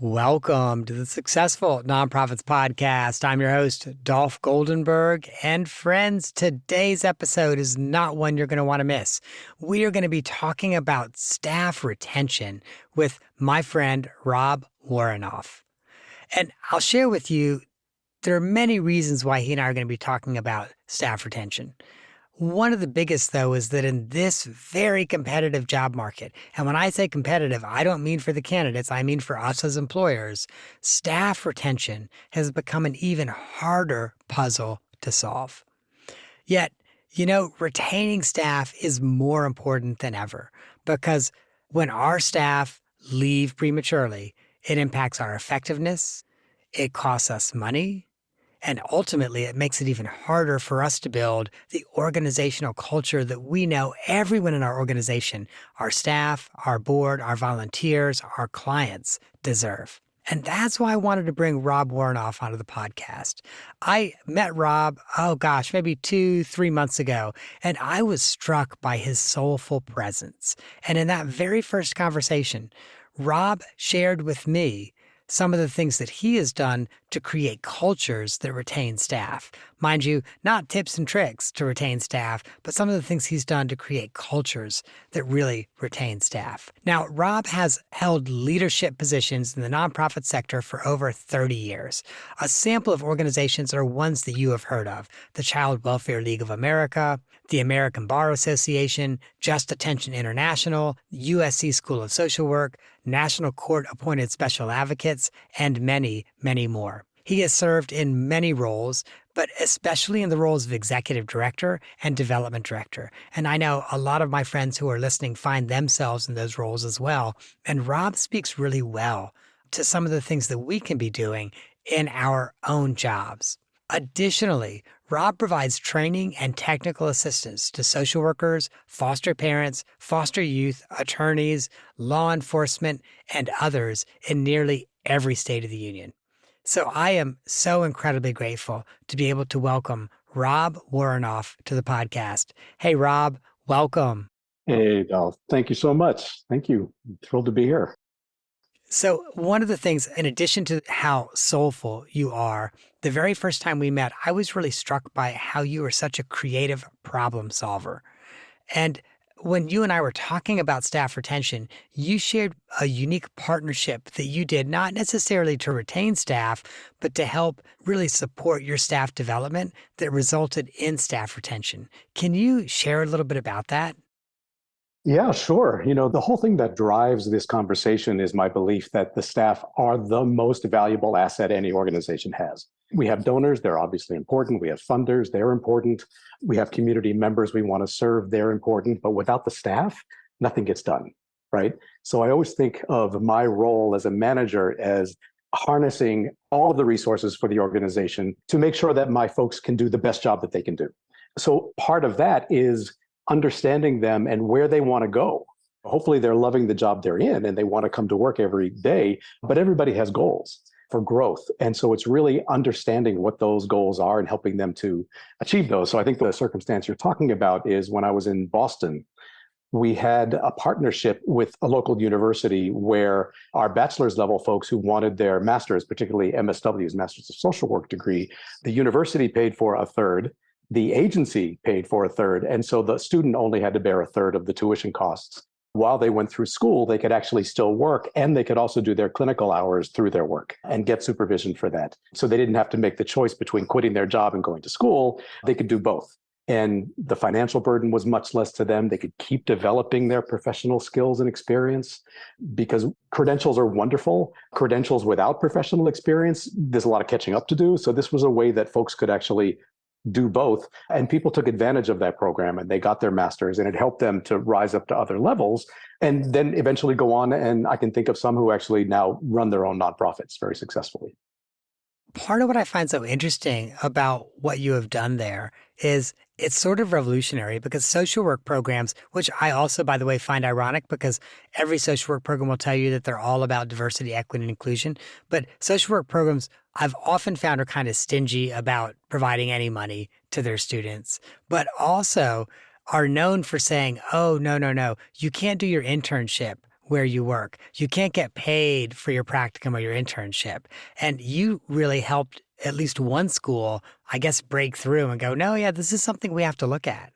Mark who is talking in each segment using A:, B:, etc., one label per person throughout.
A: Welcome to the Successful Nonprofits Podcast. I'm your host, Dolph Goldenberg. And friends, today's episode is not one you're going to want to miss. We are going to be talking about staff retention with my friend, Rob Woronoff. And I'll share with you, there are many reasons why he and I are going to be talking about staff retention. One of the biggest, though, is that in this very competitive job market, and when I say competitive, I don't mean for the candidates, I mean for us as employers, staff retention has become an even harder puzzle to solve. Yet, retaining staff is more important than ever because when our staff leave prematurely, it impacts our effectiveness, it costs us money, and ultimately, it makes it even harder for us to build the organizational culture that we know everyone in our organization, our staff, our board, our volunteers, our clients deserve. And that's why I wanted to bring Rob Woronoff onto the podcast. I met Rob, maybe 2-3 months ago, and I was struck by his soulful presence. And in that very first conversation, Rob shared with me some of the things that he has done to create cultures that retain staff. Mind you, not tips and tricks to retain staff, but some of the things he's done to create cultures that really retain staff. Now, Rob has held leadership positions in the nonprofit sector for over 30 years. A sample of organizations are ones that you have heard of: the Child Welfare League of America, the American Bar Association, Just Attention International, USC School of Social Work, National Court Appointed Special Advocates, and many, many more. He has served in many roles, but especially in the roles of executive director and development director. And I know a lot of my friends who are listening find themselves in those roles as well. And Rob speaks really well to some of the things that we can be doing in our own jobs. Additionally, Rob provides training and technical assistance to social workers, foster parents, foster youth, attorneys, law enforcement, and others in nearly every state of the union. So I am so incredibly grateful to be able to welcome Rob Woronoff to the podcast. Hey, Rob, welcome.
B: Hey, Dolph. Thank you so much. Thank you. I'm thrilled to be here.
A: So one of the things, in addition to how soulful you are, the very first time we met, I was really struck by how you were such a creative problem solver. And when you and I were talking about staff retention, you shared a unique partnership that you did, not necessarily to retain staff, but to help really support your staff development that resulted in staff retention. Can you share a little bit about that?
B: Yeah, sure. The whole thing that drives this conversation is my belief that the staff are the most valuable asset any organization has. We have donors, they're obviously important. We have funders, they're important. We have community members we want to serve, they're important. But without the staff, nothing gets done, right? So I always think of my role as a manager as harnessing all of the resources for the organization to make sure that my folks can do the best job that they can do. So part of that is understanding them and where they want to go. Hopefully they're loving the job they're in and they want to come to work every day, but everybody has goals for growth. And so it's really understanding what those goals are and helping them to achieve those. So I think the circumstance you're talking about is when I was in Boston, we had a partnership with a local university where our bachelor's level folks who wanted their master's, particularly MSWs, Masters of Social Work degree, the university paid for a third. The agency paid for a third. And so the student only had to bear a third of the tuition costs. While they went through school, they could actually still work, and they could also do their clinical hours through their work and get supervision for that. So they didn't have to make the choice between quitting their job and going to school. They could do both. And the financial burden was much less to them. They could keep developing their professional skills and experience because credentials are wonderful. Credentials without professional experience, there's a lot of catching up to do. So this was a way that folks could actually do both. And people took advantage of that program and they got their masters, and it helped them to rise up to other levels and then eventually go on. And I can think of some who actually now run their own nonprofits very successfully.
A: Part of what I find so interesting about what you have done there is it's sort of revolutionary because social work programs, which I also, by the way, find ironic because every social work program will tell you that they're all about diversity, equity, and inclusion. But social work programs I've often found are kind of stingy about providing any money to their students, but also are known for saying, oh, no, you can't do your internship where you work. You can't get paid for your practicum or your internship. And you really helped at least one school, I guess, break through and go, no, yeah, this is something we have to look at.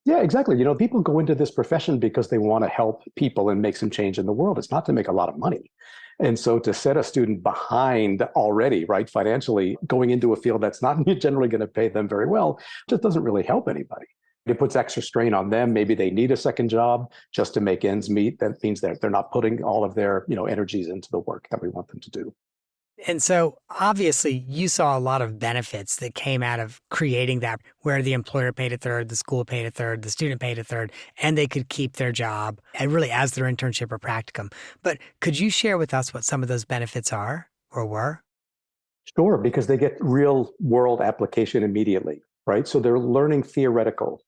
B: Yeah, exactly. People go into this profession because they want to help people and make some change in the world. It's not to make a lot of money. And so to set a student behind already, right, financially, going into a field that's not generally going to pay them very well, just doesn't really help anybody. It puts extra strain on them. Maybe they need a second job just to make ends meet. That means that they're not putting all of their, energies into the work that we want them to do.
A: And so obviously you saw a lot of benefits that came out of creating that, where the employer paid a third, the school paid a third, the student paid a third, and they could keep their job and really as their internship or practicum. But could you share with us what some of those benefits are or were?
B: Sure, because they get real world application immediately, right? So they're learning theoretical,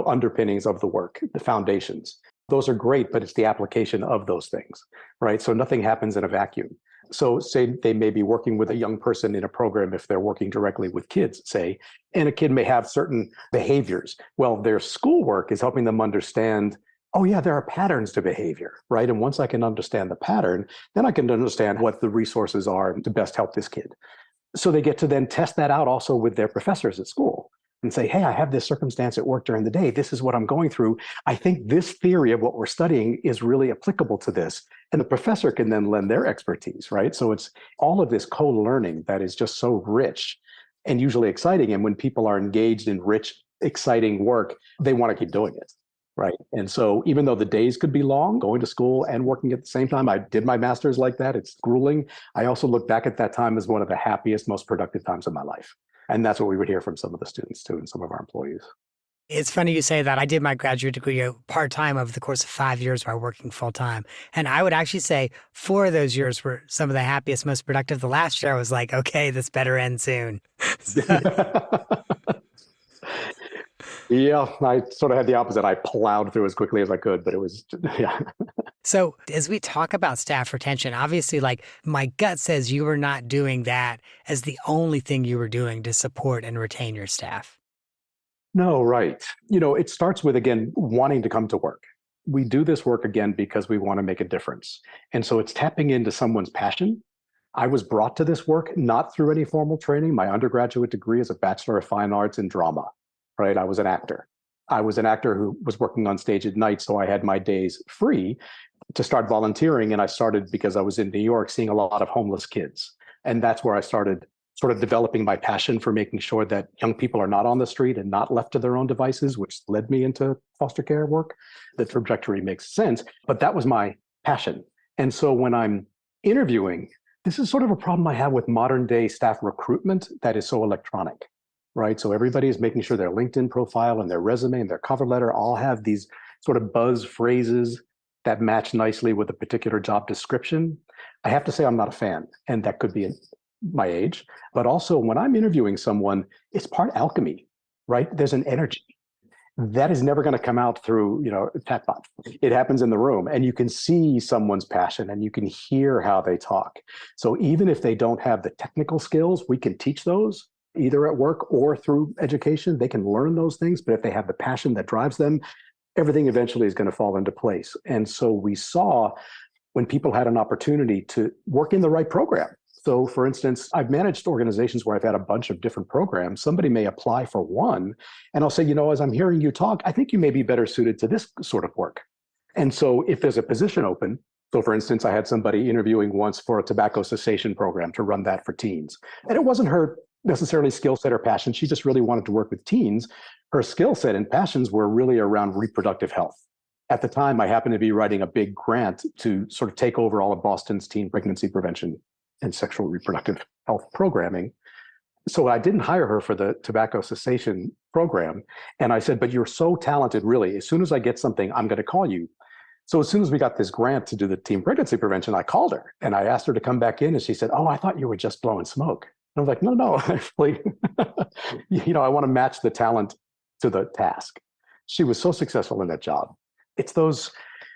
B: underpinnings of the work, the foundations. Those are great, but it's the application of those things, right? So nothing happens in a vacuum. So say they may be working with a young person in a program if they're working directly with kids, say, and a kid may have certain behaviors. Well, their schoolwork is helping them understand, oh yeah, there are patterns to behavior, right? And once I can understand the pattern, then I can understand what the resources are to best help this kid. So they get to then test that out also with their professors at school and say, hey, I have this circumstance at work during the day. This is what I'm going through. I think this theory of what we're studying is really applicable to this. And the professor can then lend their expertise, right? So it's all of this co-learning that is just so rich and usually exciting. And when people are engaged in rich, exciting work, they want to keep doing it. Right. And so even though the days could be long, going to school and working at the same time, I did my master's like that. It's grueling. I also look back at that time as one of the happiest, most productive times of my life. And that's what we would hear from some of the students too, and some of our employees.
A: It's funny you say that. I did my graduate degree part-time over the course of 5 years while working full-time. And I would actually say 4 of those years were some of the happiest, most productive. The last year I was like, okay, this better end soon.
B: Yeah, I sort of had the opposite. I plowed through as quickly as I could, but it was, yeah.
A: So as we talk about staff retention, obviously, like my gut says you were not doing that as the only thing you were doing to support and retain your staff.
B: No, right. It starts with, again, wanting to come to work. We do this work, again, because we want to make a difference. And so it's tapping into someone's passion. I was brought to this work not through any formal training. My undergraduate degree is a Bachelor of Fine Arts in Drama, right? I was an actor. I was an actor who was working on stage at night, so I had my days free to start volunteering. And I started because I was in New York seeing a lot of homeless kids. And that's where I started sort of developing my passion for making sure that young people are not on the street and not left to their own devices, which led me into foster care work. The trajectory makes sense, but that was my passion. And so when I'm interviewing, this is sort of a problem I have with modern day staff recruitment that is so electronic, right? So everybody is making sure their LinkedIn profile and their resume and their cover letter all have these sort of buzz phrases that match nicely with a particular job description. I have to say I'm not a fan, and that could be my age, but also when I'm interviewing someone, it's part alchemy, right? There's an energy that is never going to come out through, a chatbot. It happens in the room, and you can see someone's passion and you can hear how they talk. So even if they don't have the technical skills, we can teach those either at work or through education. They can learn those things, but if they have the passion that drives them, everything eventually is going to fall into place. And so we saw when people had an opportunity to work in the right program. So for instance, I've managed organizations where I've had a bunch of different programs. Somebody may apply for one, and I'll say, as I'm hearing you talk, I think you may be better suited to this sort of work. And so if there's a position open, so for instance, I had somebody interviewing once for a tobacco cessation program to run that for teens. And it wasn't her necessarily skill set or passion. She just really wanted to work with teens. Her skill set and passions were really around reproductive health. At the time, I happened to be writing a big grant to sort of take over all of Boston's teen pregnancy prevention and sexual reproductive health programming. So I didn't hire her for the tobacco cessation program. And I said, but you're so talented, really. As soon as I get something, I'm going to call you. So as soon as we got this grant to do the teen pregnancy prevention, I called her and I asked her to come back in. And she said, oh, I thought you were just blowing smoke. And I was like, no, actually, I want to match the talent to the task. She was so successful in that job. It's those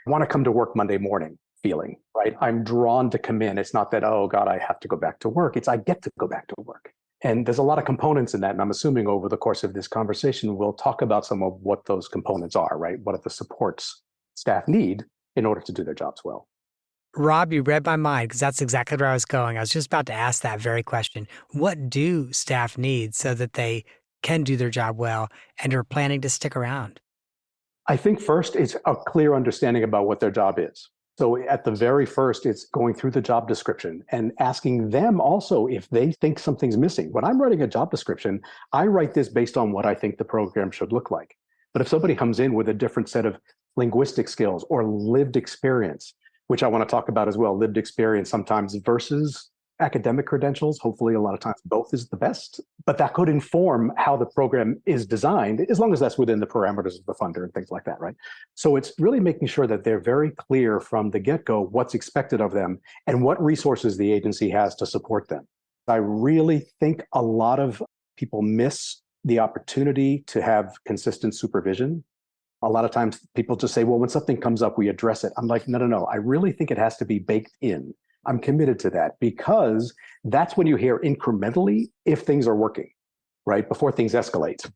B: want to come to work Monday morning feeling, right? I'm drawn to come in. It's not that, oh God, I have to go back to work. It's I get to go back to work. And there's a lot of components in that. And I'm assuming over the course of this conversation, we'll talk about some of what those components are, right? What are the supports staff need in order to do their jobs well?
A: Rob, you read my mind because that's exactly where I was going. I was just about to ask that very question. What do staff need so that they can do their job well and are planning to stick around?
B: I think first it's a clear understanding about what their job is. So at the very first, it's going through the job description and asking them also if they think something's missing. When I'm writing a job description, I write this based on what I think the program should look like. But if somebody comes in with a different set of linguistic skills or lived experience, which I want to talk about as well, lived experience sometimes versus academic credentials. Hopefully, a lot of times both is the best, but that could inform how the program is designed, as long as that's within the parameters of the funder and things like that, right? So it's really making sure that they're very clear from the get-go what's expected of them and what resources the agency has to support them. I really think a lot of people miss the opportunity to have consistent supervision. A lot of times people just say, well, when something comes up, we address it. I'm like, no, no, no. I really think it has to be baked in. I'm committed to that because that's when you hear incrementally if things are working, right? Before things escalate.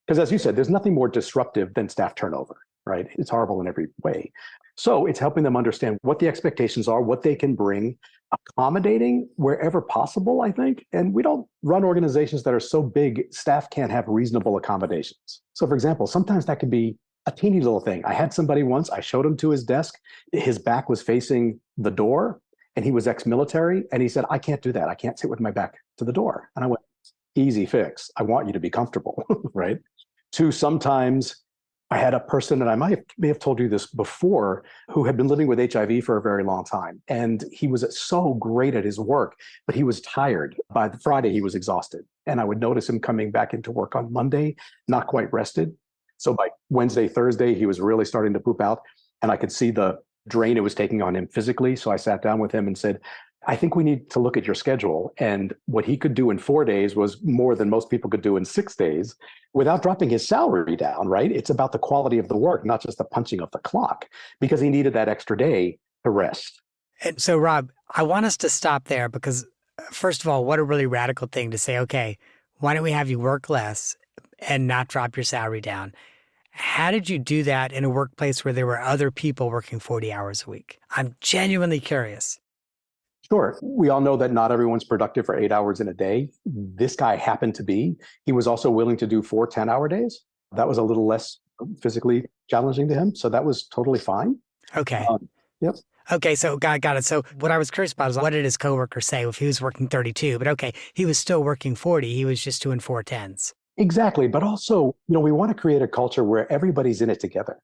B: Because as you said, there's nothing more disruptive than staff turnover, right? It's horrible in every way. So it's helping them understand what the expectations are, what they can bring, accommodating wherever possible, I think. And we don't run organizations that are so big, staff can't have reasonable accommodations. So for example, sometimes that could be a teeny little thing. I had somebody once, I showed him to his desk, his back was facing the door, and he was ex-military, and he said, I can't do that. I can't sit with my back to the door. And I went, easy fix. I want you to be comfortable, right? To sometimes I had a person, and I may have told you this before, who had been living with HIV for a very long time. And he was so great at his work, but he was tired. By the Friday, he was exhausted. And I would notice him coming back into work on Monday, not quite rested. So by Wednesday, Thursday, he was really starting to poop out. And I could see the drain it was taking on him physically. So I sat down with him and said, I think we need to look at your schedule. And what he could do in 4 days was more than most people could do in 6 days without dropping his salary down, right? It's about the quality of the work, not just the punching of the clock, because he needed that extra day to rest.
A: And so, Rob, I want us to stop there because, first of all, what a really radical thing to say, okay, why don't we have you work less and not drop your salary down? How did you do that in a workplace where there were other people working 40 hours a week? I'm genuinely curious.
B: Sure. We all know that not everyone's productive for 8 hours in a day. This guy happened to be. He was also willing to do 4 10-hour days. That was a little less physically challenging to him. So that was totally fine.
A: Okay.
B: Yep.
A: Okay, so got it. So what I was curious about is what did his coworker say if he was working 32? But okay, he was still working 40. He was just doing 4 10s.
B: Exactly. But also, we want to create a culture where everybody's in it together,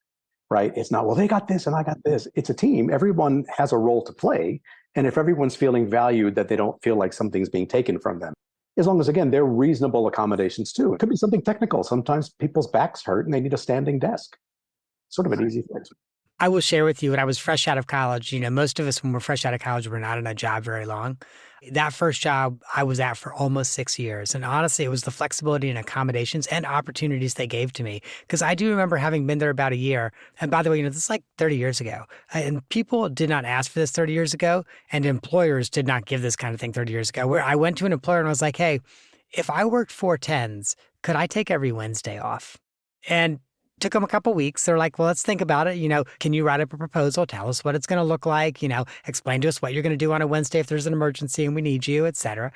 B: right? It's not, well, they got this and I got this. It's a team. Everyone has a role to play. And if everyone's feeling valued, that they don't feel like something's being taken from them, as long as, again, they're reasonable accommodations too. It could be something technical. Sometimes people's backs hurt and they need a standing desk. Sort of an easy fix.
A: I will share with you when I was fresh out of college, most of us when we're fresh out of college, we're not in a job very long. That first job I was at for almost 6 years. And honestly, it was the flexibility and accommodations and opportunities they gave to me. Because I do remember having been there about a year. And by the way, this is like 30 years ago. And people did not ask for this 30 years ago. And employers did not give this kind of thing 30 years ago. Where I went to an employer and was like, hey, if I worked 4 10s, could I take every Wednesday off? And took them a couple of weeks. They're like, well, let's think about it. Can you write up a proposal? Tell us what it's going to look like. Explain to us what you're going to do on a Wednesday if there's an emergency and we need you, et cetera.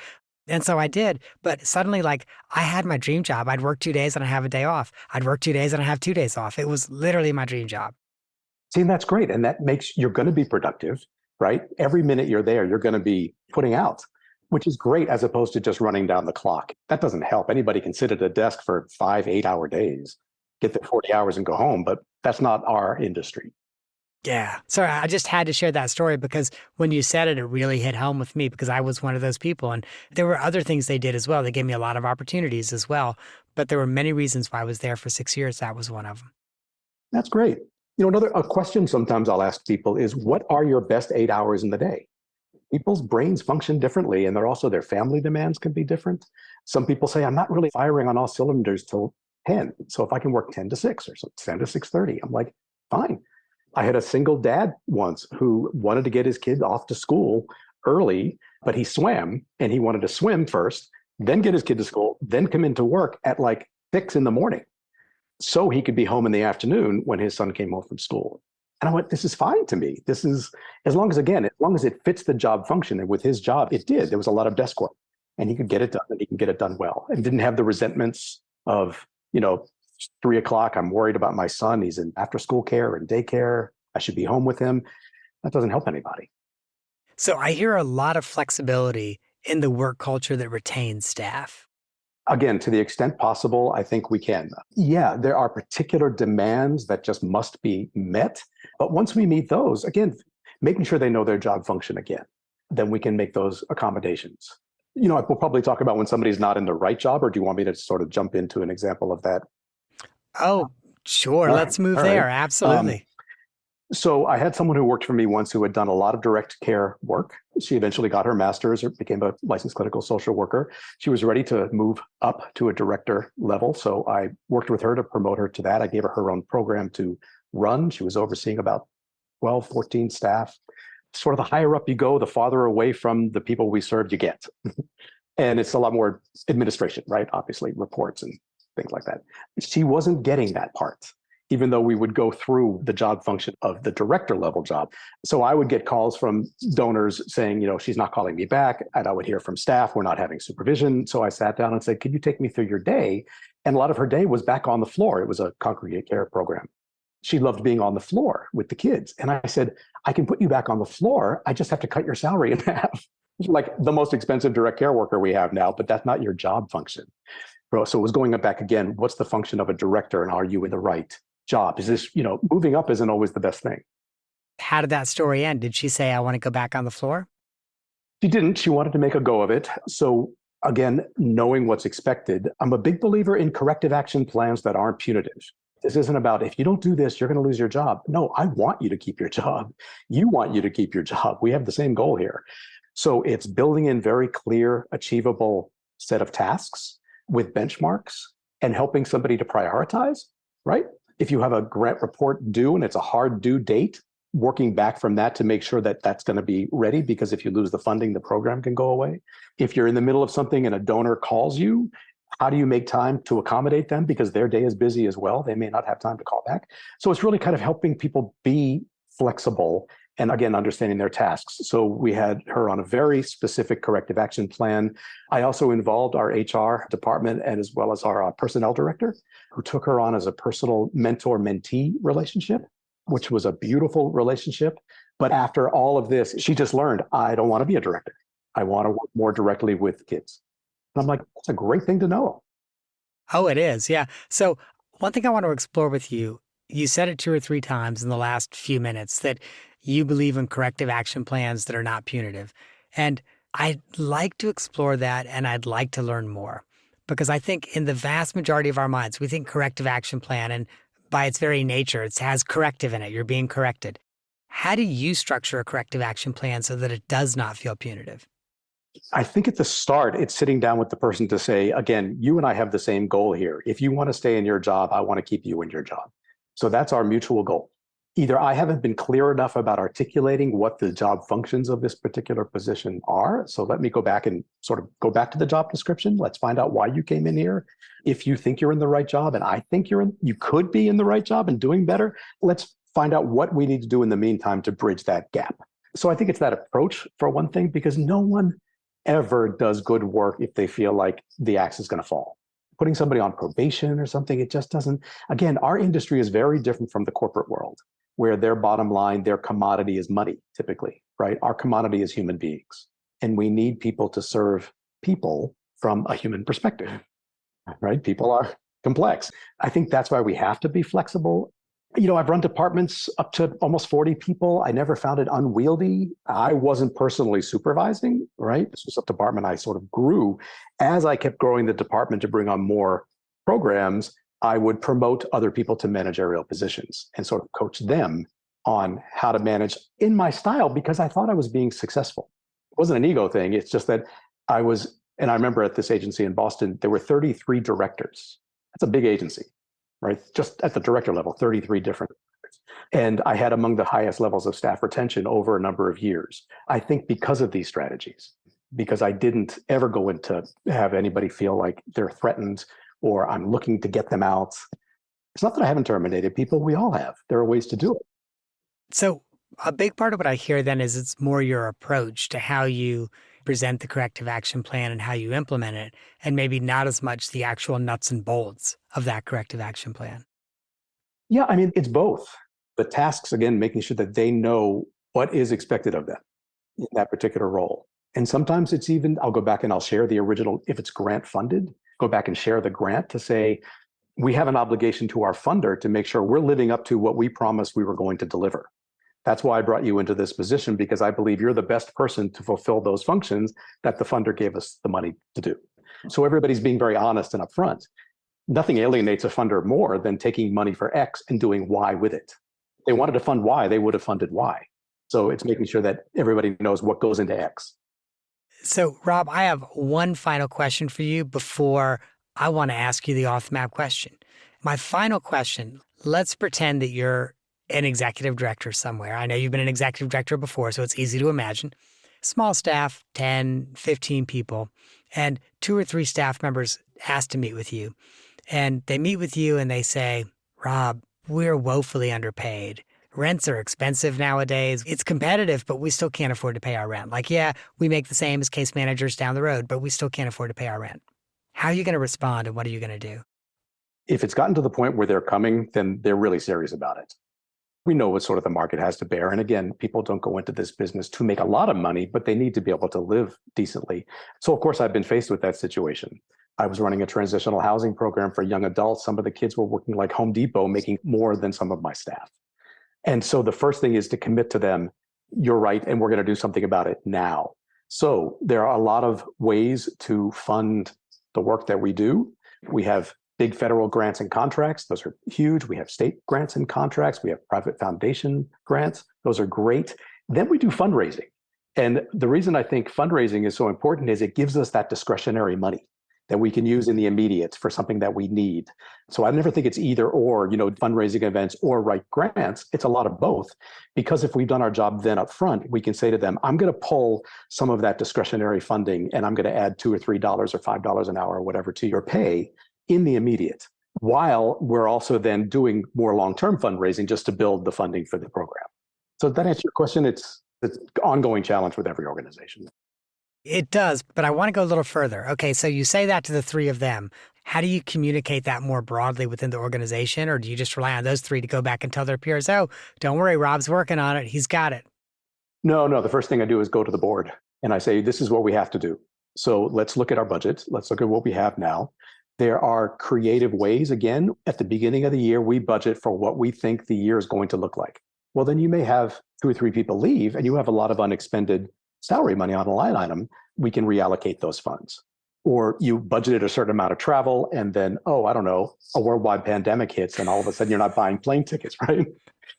A: And so I did. But suddenly, I had my dream job. I'd work 2 days and I have a day off. I'd work 2 days and I have 2 days off. It was literally my dream job.
B: See, and that's great. And that makes you're going to be productive, right? Every minute you're there, you're going to be putting out, which is great as opposed to just running down the clock. That doesn't help. Anybody can sit at a desk for 5, 8-hour days, get there 40 hours and go home, but that's not our industry.
A: Yeah. Sorry, I just had to share that story because when you said it, it really hit home with me because I was one of those people. And there were other things they did as well. They gave me a lot of opportunities as well. But there were many reasons why I was there for 6 years. That was one of them.
B: That's great. A question sometimes I'll ask people is, what are your best 8 hours in the day? People's brains function differently, and their family demands can be different. Some people say, I'm not really firing on all cylinders till 10. So if I can work 10 to 6 or 10 to 6:30, I'm like, fine. I had a single dad once who wanted to get his kid off to school early, but he swam and he wanted to swim first, then get his kid to school, then come into work at 6 in the morning so he could be home in the afternoon when his son came home from school. And I went, this is fine to me. This is, as long as it fits the job function. And with his job, it did. There was a lot of desk work and he could get it done and he can get it done well and didn't have the resentments of, 3 o'clock. I'm worried about my son. He's in after school care and daycare. I should be home with him. That doesn't help anybody.
A: So I hear a lot of flexibility in the work culture that retains staff.
B: Again, to the extent possible, I think we can. Yeah, there are particular demands that just must be met. But once we meet those, again, making sure they know their job function again, then we can make those accommodations. We'll probably talk about when somebody's not in the right job, or do you want me to sort of jump into an example of that?
A: Oh, sure.
B: All right.
A: Let's move
B: All
A: there.
B: right.
A: Absolutely.
B: So I had someone who worked for me once who had done a lot of direct care work. She eventually got her master's or became a licensed clinical social worker. She was ready to move up to a director level. So I worked with her to promote her to that. I gave her own program to run. She was overseeing about 12, 14 staff. Sort of the higher up you go, the farther away from the people we serve you get. And it's a lot more administration, right? Obviously, reports and things like that. She wasn't getting that part, even though we would go through the job function of the director level job. So I would get calls from donors saying, she's not calling me back. And I would hear from staff, we're not having supervision. So I sat down and said, could you take me through your day? And a lot of her day was back on the floor. It was a congregate care program. She loved being on the floor with the kids. And I said, I can put you back on the floor. I just have to cut your salary in half. Like the most expensive direct care worker we have now, but that's not your job function. So it was going back again. What's the function of a director and are you in the right job? Is this, moving up isn't always the best thing.
A: How did that story end? Did she say, I want to go back on the floor?
B: She didn't. She wanted to make a go of it. So again, knowing what's expected, I'm a big believer in corrective action plans that aren't punitive. This isn't about if you don't do this, you're going to lose your job. No, I want you to keep your job. You want you to keep your job. We have the same goal here. So it's building in very clear, achievable set of tasks with benchmarks and helping somebody to prioritize, right? If you have a grant report due and it's a hard due date, working back from that to make sure that that's going to be ready, because if you lose the funding, the program can go away. If you're in the middle of something and a donor calls you, how do you make time to accommodate them? Because their day is busy as well. They may not have time to call back. So it's really kind of helping people be flexible and again, understanding their tasks. So we had her on a very specific corrective action plan. I also involved our HR department and as well as our personnel director, who took her on as a personal mentor-mentee relationship, which was a beautiful relationship. But after all of this, she just learned, I don't want to be a director. I want to work more directly with kids. And I'm like, that's a great thing to know.
A: Oh, it is. Yeah. So one thing I want to explore with you, you said it 2 or 3 times in the last few minutes that you believe in corrective action plans that are not punitive. And I'd like to explore that and I'd like to learn more because I think in the vast majority of our minds, we think corrective action plan, and by its very nature, it has corrective in it. You're being corrected. How do you structure a corrective action plan so that it does not feel punitive?
B: I think at the start, it's sitting down with the person to say, again, you and I have the same goal here. If you want to stay in your job, I want to keep you in your job. So that's our mutual goal. Either I haven't been clear enough about articulating what the job functions of this particular position are. So let me go back and sort of go back to the job description. Let's find out why you came in here. If you think you're in the right job and I think you could be in the right job and doing better, let's find out what we need to do in the meantime to bridge that gap. So I think it's that approach for one thing, because no one ever does good work if they feel like the axe is going to fall. Putting somebody on probation or something, it just doesn't. Again, our industry is very different from the corporate world, where their bottom line, their commodity is money, typically, right? Our commodity is human beings. And we need people to serve people from a human perspective, right? People are complex. I think that's why we have to be flexible. I've run departments up to almost 40 people. I never found it unwieldy. I wasn't personally supervising, right? This was a department I sort of grew. As I kept growing the department to bring on more programs, I would promote other people to managerial positions and sort of coach them on how to manage in my style because I thought I was being successful. It wasn't an ego thing. It's just that I was, and I remember at this agency in Boston, there were 33 directors. That's a big agency. Right? Just at the director level, 33 different. And I had among the highest levels of staff retention over a number of years. I think because of these strategies, because I didn't ever go into have anybody feel like they're threatened or I'm looking to get them out. It's not that I haven't terminated people. We all have. There are ways to do it.
A: So a big part of what I hear then is it's more your approach to how you present the corrective action plan and how you implement it, and maybe not as much the actual nuts and bolts of that corrective action plan.
B: Yeah, I mean, it's both. The tasks, again, making sure that they know what is expected of them in that particular role. And sometimes it's even, I'll go back and I'll share the original, if it's grant funded, go back and share the grant to say, we have an obligation to our funder to make sure we're living up to what we promised we were going to deliver. That's why I brought you into this position, because I believe you're the best person to fulfill those functions that the funder gave us the money to do. So everybody's being very honest and upfront. Nothing alienates a funder more than taking money for X and doing Y with it. If they wanted to fund Y, they would have funded Y. So it's making sure that everybody knows what goes into X.
A: So, Rob, I have one final question for you before I want to ask you the off the map question. My final question, let's pretend that you're an executive director somewhere. I know you've been an executive director before, so it's easy to imagine. Small staff, 10, 15 people, and 2 or 3 staff members ask to meet with you. And they meet with you and they say, Rob, we're woefully underpaid. Rents are expensive nowadays. It's competitive, but we still can't afford to pay our rent. Like, yeah, we make the same as case managers down the road, but we still can't afford to pay our rent. How are you going to respond and what are you going to do?
B: If it's gotten to the point where they're coming, then they're really serious about it. We know what sort of the market has to bear. And again, people don't go into this business to make a lot of money, but they need to be able to live decently. So, of course, I've been faced with that situation. I was running a transitional housing program for young adults. Some of the kids were working like Home Depot, making more than some of my staff. And so the first thing is to commit to them, you're right, and we're going to do something about it now. So there are a lot of ways to fund the work that we do. We have big federal grants and contracts. Those are huge. We have state grants and contracts. We have private foundation grants. Those are great. Then we do fundraising. And the reason I think fundraising is so important is it gives us that discretionary money that we can use in the immediate for something that we need. So I never think it's either or, fundraising events or write grants. It's a lot of both, because if we've done our job then up front, we can say to them, I'm going to pull some of that discretionary funding and I'm going to add $2 or $3 or $5 an hour or whatever to your pay in the immediate, while we're also then doing more long-term fundraising just to build the funding for the program. So that answers your question. It's an ongoing challenge with every organization.
A: It does, but I want to go a little further. Okay, so you say that to the 3 of them. How do you communicate that more broadly within the organization? Or do you just rely on those 3 to go back and tell their peers, oh, don't worry, Rob's working on it. He's got it.
B: No. The first thing I do is go to the board and I say, this is what we have to do. So let's look at our budget. Let's look at what we have now. There are creative ways. Again, at the beginning of the year, we budget for what we think the year is going to look like. Well, then you may have 2 or 3 people leave and you have a lot of unexpended salary money on a line item. We can reallocate those funds. Or you budgeted a certain amount of travel and then, I don't know, a worldwide pandemic hits and all of a sudden you're not buying plane tickets, right?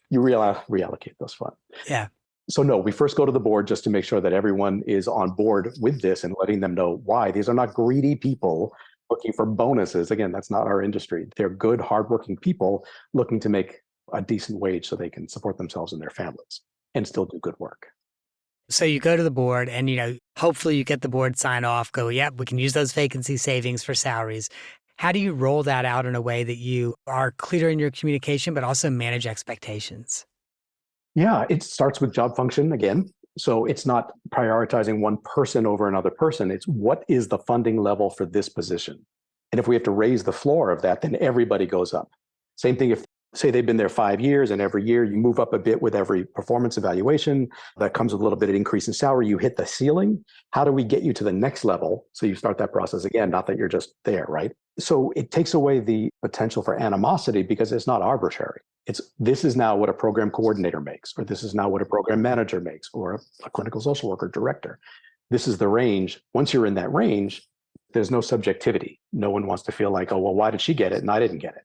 B: You reallocate those funds.
A: Yeah.
B: So no, we first go to the board just to make sure that everyone is on board with this and letting them know why. These are not greedy people looking for bonuses. Again, that's not our industry. They're good, hardworking people looking to make a decent wage so they can support themselves and their families and still do good work.
A: So you go to the board and, hopefully you get the board sign off, go, yep, we can use those vacancy savings for salaries. How do you roll that out in a way that you are clear in your communication, but also manage expectations?
B: Yeah, it starts with job function again. So it's not prioritizing one person over another person. It's what is the funding level for this position? And if we have to raise the floor of that, then everybody goes up. Same thing if, say, they've been there 5 years and every year you move up a bit with every performance evaluation. That comes with a little bit of increase in salary. You hit the ceiling. How do we get you to the next level? So you start that process again, not that you're just there, right? So it takes away the potential for animosity because it's not arbitrary. This is now what a program coordinator makes, or this is now what a program manager makes, or a clinical social worker director. This is the range. Once you're in that range, there's no subjectivity. No one wants to feel like, why did she get it and I didn't get it?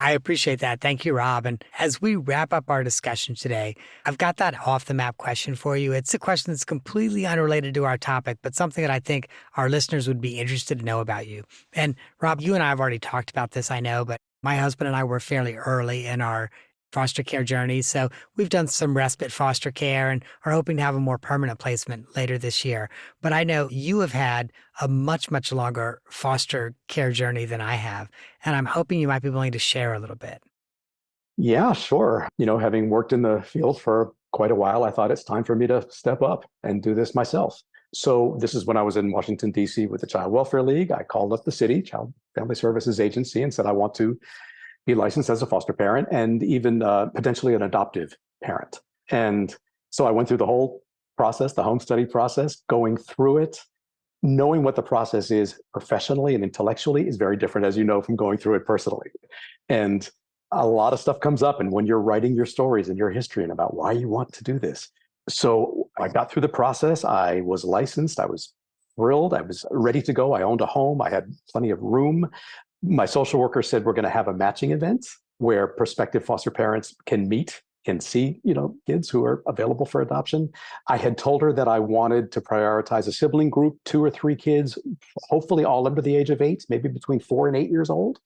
A: I appreciate that. Thank you, Rob. And as we wrap up our discussion today, I've got that off the map question for you. It's a question that's completely unrelated to our topic, but something that I think our listeners would be interested to know about you. And Rob, you and I have already talked about this, I know, but my husband and I were fairly early in our foster care journey. So we've done some respite foster care and are hoping to have a more permanent placement later this year. But I know you have had a much, much longer foster care journey than I have. And I'm hoping you might be willing to share a little bit.
B: Yeah, sure. Having worked in the field for quite a while, I thought it's time for me to step up and do this myself. So this is when I was in Washington, D.C. with the Child Welfare League. I called up the city, Child Family Services Agency, and said, I want to be licensed as a foster parent and even potentially an adoptive parent. And so I went through the whole process, the home study process, going through it. Knowing what the process is professionally and intellectually is very different, as you know, from going through it personally. And a lot of stuff comes up. And when you're writing your stories and your history and about why you want to do this. So I got through the process. I was licensed. I was thrilled. I was ready to go. I owned a home. I had plenty of room. My social worker said, we're going to have a matching event where prospective foster parents can meet and see, kids who are available for adoption. I had told her that I wanted to prioritize a sibling group, 2 or 3 kids, hopefully all under the age of 8, maybe between 4 and 8 years old.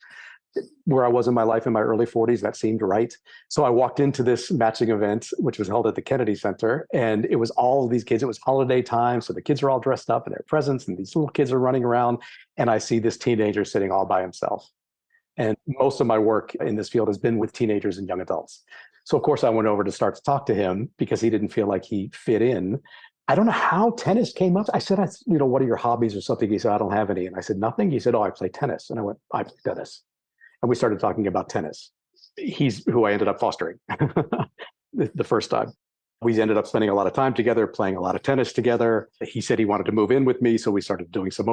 B: Where I was in my life in my early 40s, that seemed right. So I walked into this matching event, which was held at the Kennedy Center, and it was all of these kids. It was holiday time, so the kids are all dressed up in their presents, and these little kids are running around, and I see this teenager sitting all by himself. And most of my work in this field has been with teenagers and young adults. So, of course, I went over to start to talk to him because he didn't feel like he fit in. I don't know how tennis came up. I said, what are your hobbies or something? He said, I don't have any. And I said, nothing? He said, oh, I play tennis. And I went, I play tennis. And we started talking about tennis. He's who I ended up fostering the first time. We ended up spending a lot of time together, playing a lot of tennis together. He said he wanted to move in with me. So we started doing some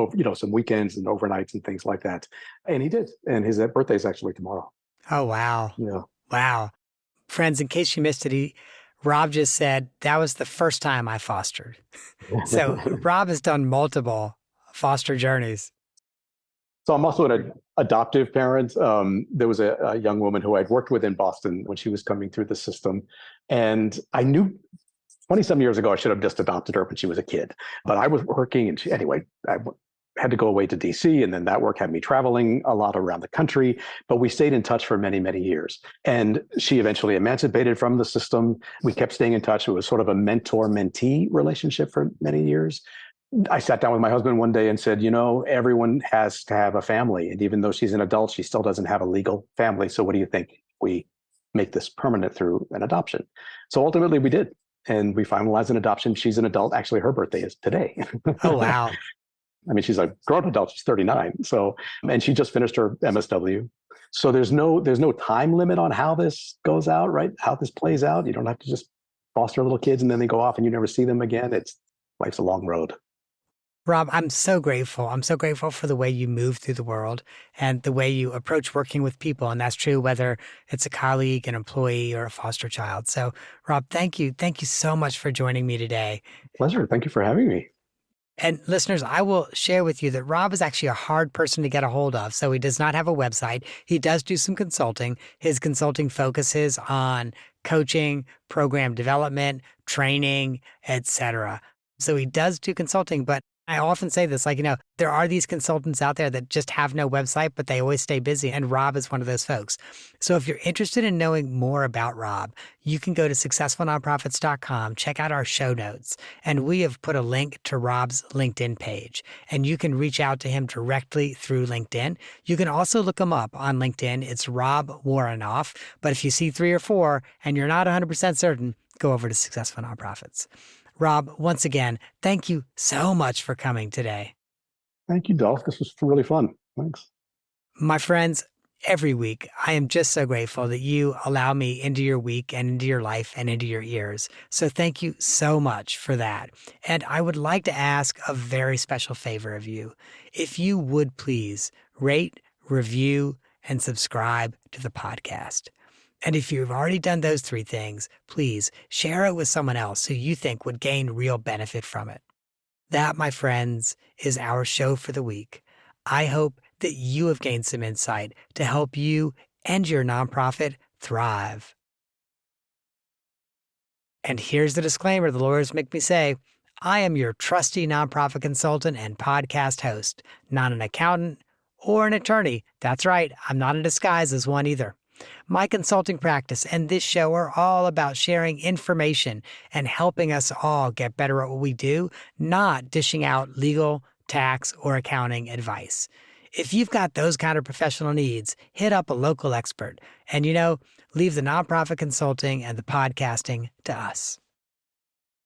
B: weekends and overnights and things like that. And he did. And his birthday is actually tomorrow.
A: Oh, wow.
B: Yeah.
A: Wow. Friends, in case you missed it, Rob just said that was the first time I fostered. So Rob has done multiple foster journeys.
B: So I'm also an adoptive parent. There was a young woman who I'd worked with in Boston when she was coming through the system. And I knew 20-some years ago, I should have just adopted her when she was a kid. But I was working and I had to go away to DC. And then that work had me traveling a lot around the country. But we stayed in touch for many, many years. And she eventually emancipated from the system. We kept staying in touch. It was sort of a mentor-mentee relationship for many years. I sat down with my husband one day and said, everyone has to have a family. And even though she's an adult, she still doesn't have a legal family. So what do you think we make this permanent through an adoption? So ultimately we did. And we finalized an adoption. She's an adult. Actually, her birthday is today.
A: Oh, wow.
B: I mean, she's a grown adult. She's 39. So, and she just finished her MSW. So there's no time limit on how this goes out, right? How this plays out. You don't have to just foster little kids and then they go off and you never see them again. Life's a long road.
A: Rob, I'm so grateful. I'm so grateful for the way you move through the world and the way you approach working with people. And that's true whether it's a colleague, an employee, or a foster child. So, Rob, thank you. Thank you so much for joining me today.
B: Pleasure. Thank you for having me.
A: And listeners, I will share with you that Rob is actually a hard person to get a hold of. So he does not have a website. He does do some consulting. His consulting focuses on coaching, program development, training, etc. So he does do consulting, but I often say this, there are these consultants out there that just have no website, but they always stay busy. And Rob is one of those folks. So if you're interested in knowing more about Rob, you can go to successfulnonprofits.com, check out our show notes. And we have put a link to Rob's LinkedIn page. And you can reach out to him directly through LinkedIn. You can also look him up on LinkedIn. It's Rob Woronoff. But if you see 3 or 4 and you're not 100% certain, go over to Successful Nonprofits. Rob, once again, thank you so much for coming today.
B: Thank you, Dolph. This was really fun. Thanks.
A: My friends, every week, I am just so grateful that you allow me into your week and into your life and into your ears. So thank you so much for that. And I would like to ask a very special favor of you. If you would please rate, review, and subscribe to the podcast. And if you've already done those 3 things, please share it with someone else who you think would gain real benefit from it. That, my friends, is our show for the week. I hope that you have gained some insight to help you and your nonprofit thrive. And here's the disclaimer the lawyers make me say. I am your trusty nonprofit consultant and podcast host, not an accountant or an attorney. That's right, I'm not in disguise as one either. My consulting practice and this show are all about sharing information and helping us all get better at what we do, not dishing out legal, tax, or accounting advice. If you've got those kind of professional needs, hit up a local expert and, leave the nonprofit consulting and the podcasting to us.